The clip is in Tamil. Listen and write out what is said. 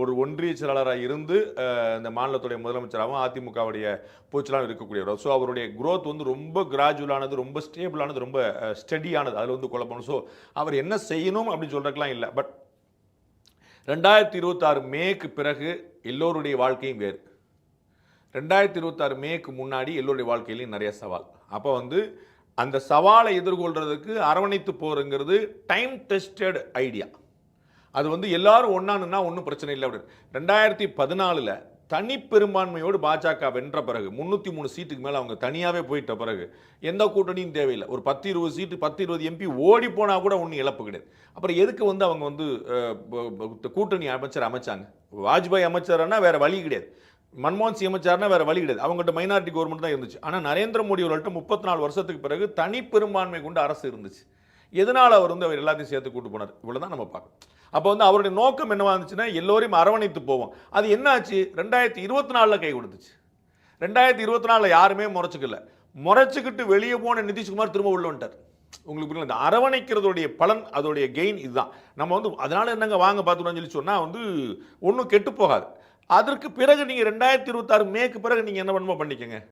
ஒரு ஒன்றிய செயலாளராக இருந்து இந்த மாநிலத்துடைய முதலமைச்சராகவும் அதிமுகவுடைய பொதுச்செயலாளர் இருக்கக்கூடியவர். ஸோ அவருடைய குரோத் வந்து ரொம்ப கிராஜுவலானது, ரொம்ப ஸ்டேபிளானது, ரொம்ப ஸ்டடியானது. அதில் வந்து குழப்பம். ஸோ அவர் என்ன செய்யணும் அப்படின்னு சொல்றதுக்கெல்லாம் இல்லை. பட் 2026 மேக்கு பிறகு எல்லோருடைய வாழ்க்கையும் வேறு. 2026 மேக்கு முன்னாடி எல்லோருடைய வாழ்க்கையிலையும் நிறைய சவால். அப்போ வந்து அந்த சவாலை எதிர்கொள்றதுக்கு அரவணைத்து போறங்கிறது டைம் டெஸ்டட் ஐடியா. அது வந்து எல்லாரும் ஒன்னானுன்னா ஒன்றும் பிரச்சனை இல்லை அப்படின்னு. 2014 தனி பெரும்பான்மையோடு பாஜக வென்ற பிறகு 303 சீட்டுக்கு மேலே அவங்க தனியாகவே போயிட்ட பிறகு எந்த கூட்டணியும் தேவையில்லை. ஒரு 10-20 சீட்டு 10-20 எம்பி ஓடி போனால் கூட ஒன்றும் இழப்பு கிடையாது. அப்புறம் எதுக்கு வந்து அவங்க வந்து கூட்டணி அமைச்சர் அமைச்சாங்க? வாஜ்பாய் அமைச்சர்னா வேற வழி கிடையாது, மன்மோகன் சிங் அமைச்சார்னா வேற வழி கிடையாது. அவங்கள்ட்ட மைனாரிட்டி கவர்மெண்ட் தான் இருந்துச்சு. ஆனால் நரேந்திர மோடி அவர்கள்ட்ட 34 வருஷத்துக்கு பிறகு தனி பெரும்பான்மை கொண்டு அரசு இருந்துச்சு. எதனால் அவர் வந்து அவர் எல்லாத்தையும் சேர்த்து கூட்டு போனார்? இவ்வளோதான் நம்ம பார்க்கணும். அப்போ வந்து அவருடைய நோக்கம் என்னவா இருந்துச்சுன்னா எல்லோரையும் அரவணைத்து போவோம். அது என்ன ஆச்சு? 2024 கை கொடுத்துச்சு. 2024 யாருமே முறைச்சிக்கல. முறைச்சிக்கிட்டு வெளியே போன நிதிஷ்குமார் திரும்ப உள்ள வந்துட்டார். உங்களுக்கு புரியல? இந்த அரவணைக்கிறதுடைய பலன், அதோடைய கெயின் இதுதான். நம்ம வந்து அதனால என்னங்க வாங்க பார்த்துக்கணும்னு சொல்லி சொன்னால் வந்து ஒன்றும் கெட்டு போகாது. அதற்கு பிறகு நீங்கள் 2026 மேக்கு பிறகு நீங்கள் என்ன பண்ணுமோ பண்ணிக்கங்க.